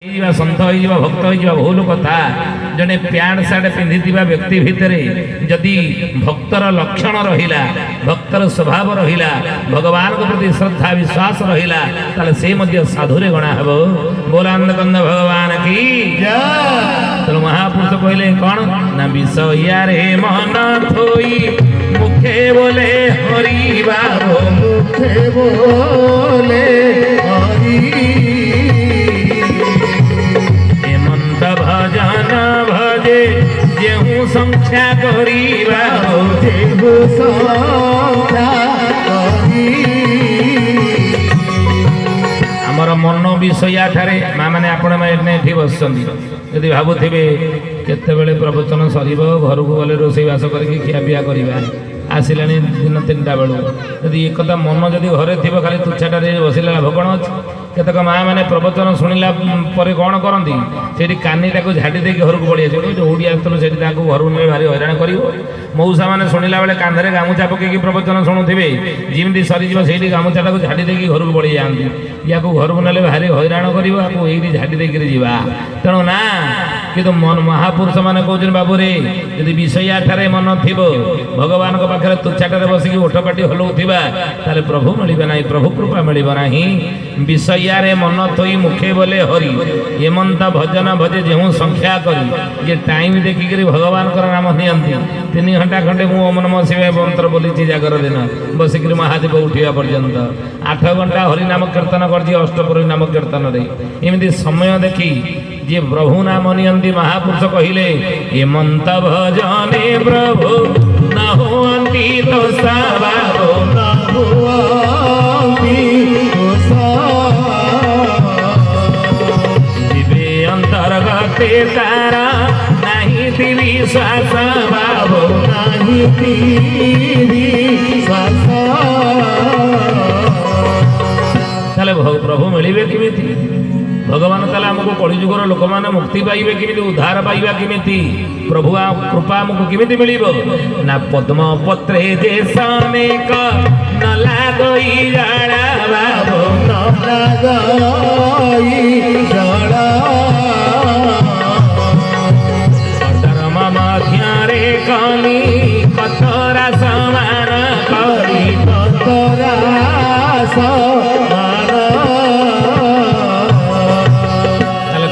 सन्त हो भक्त हो भूल कथा जड़े पैंट सार्ट पिंधि व्यक्ति भितर जदि भक्तर लक्षण रहा भक्तर स्वभाव रहा भगवान के प्रति श्रद्धा विश्वास रहा से साधुरे गणा हे बोलांद कंद भगवान की तो महापुरुष कहले कौन ना विषया रे मन थोई मुखे बोले हरि बाबो मुखे बोले हरि भजन भजे जेहू संख्या करिबा जेहू संख्या करी हमर मन विषया ठारे माँ माने आपण माने एठी बसछन्ती यदि भाबुथिबे केते बेले प्रवचन सरीब घर को गले रोसई बास करके खिया पिया करिबा आसिलानी दिन 3टा बेलू यदि एक कथा मन जदि घरे थिबो खाली तुच्छाटारे बसिला लाभ कौन अछि केतक माँ मैंने प्रवचन शुणिला कौन करती से कानी झाड़ी दे घर को पड़ी आस ओडी आसलू से घर भारी हैरान कर मऊसा मैंने शुणिला बेले कांधे गामुछा पकईकि प्रवचन शुणुवे जमी सरीज से गामुछा झाड़ी दे घर को पड़ी जाती या घर को ना भारी हैरान कर झाड़ी देकर जा तेणु ना कि महापुरुष मैंने कहते बाबू रे यदि विषया ठारे मन थी भगवान पाखे तुच्छाटे बसिक ओठपाटी हलाउवा ताले प्रभु मिलना ना प्रभु कृपा मिलना विषया रे मन थोई मुखे बोले हरि एमंत भजन भजे जेहू संख्या करी जे टाइम देखिक भगवान नाम नियंती 3 घंटा खंडे मु ओम नमः शिवाय मंत्र बोली जागर दिन बसिक महादेव उठा पर्यंत 8 घंटा हरि नाम कीर्तन कर अष्टप्रहरी नाम कीर्तन एमती समय देखी जे प्रभु नाम नियंती महापुरुष कहले एमंत भजने प्रभु न होती तो साबारो न होती अंतर्गत तारा नहीं विश्वास बाबो नहीं विश्वास ताले प्रभु मिलिबे किमिति भगवान ताले हमको कलिजुगर लोक माने मुक्ति पाइबे किमिति उद्धार पाइबा किमिति प्रभु कृपा हमको किमिति मिलिबो ना पद्म पत्रे जेसने का न लागई जाड़ा बाबो न लागई जाड़ा मध्यारे कली कतरा समान करी कतरा समान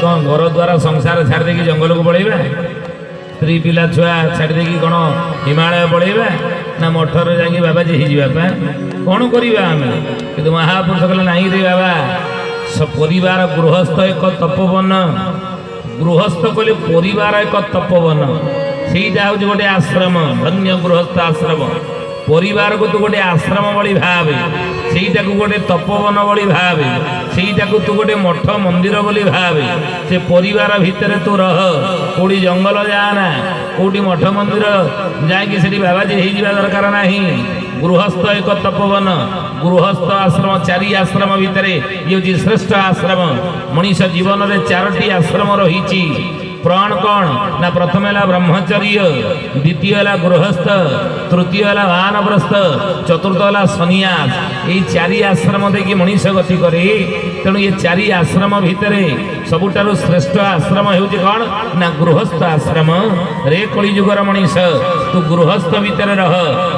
कौन घर द्वारा संसार छाड़ देकी जंगल को पड़ेगा स्त्री पिला छुआ छाड़ देकी कौन हिमालय पड़ेगा ना मठर जाकि बाबाजी होगा कौन करवा आम कि महापुरुष कहले नहीं रे बाबा परिवार गृहस्थ एक तपोवन गृहस्थ कहले परिवार एक तपोवन सेटा हूँ गोटे आश्रम धन्य गृहस्थ आश्रम परिवार को तू गोटे आश्रम भली भावे सेटा को गोटे तपोवन भली भावे सेटा को तू गोटे मठ मंदिर भली भावे से परिवार भितर तू रह कोड़ी जंगल जाना कोड़ी मठ मंदिर जाकि से बाबाजी हो दरकार नहीं गृहस्थ एक तपोवन गृहस्थ आश्रम 4 आश्रम भितर ये श्रेष्ठ आश्रम मनीष जीवन में 4टी आश्रम रही प्राण कौन ना प्रथम है ब्रह्मचर्य द्वितीय है गृहस्थ तृतीय है वानप्रस्थ चतुर्थ है सन्यास ये 4 आश्रम देखिए मनीष गति करे तेणु ये 4 आश्रम भितर सबुठारु श्रेष्ठ आश्रम हो कौन ना गृहस्थ आश्रम रे कलिजुगर मनीष तू गृहस्थ भितर रह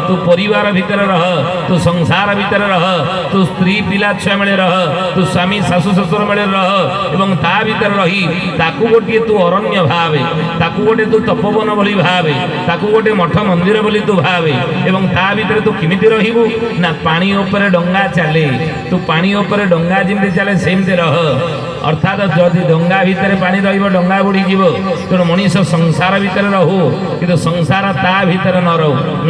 तू परिवार भितर रह तू संसार भितर रह तू स्त्री पिला छुआ मेले रह तू स्वामी शाशु शशुर मेले रह एवं ता भितर रही ताकू गोटे तू अरण्य भावे ताकू गोटे तू तपोवन भली भावे ताकू गोटे मठ मंदिर बोली तू भावे एवं ता भितर तू किमिति रहिबु ना पानी ऊपर डंगा चले तू पानी ऊपर डंगा जिमती चले सेमती रह अर्थात जदि डंगा भितर पानी रहिबो डंगा बुड़ी जीवो तेणु मनीष संसार भितर रहू किंतु संसार ता भितर न रहू।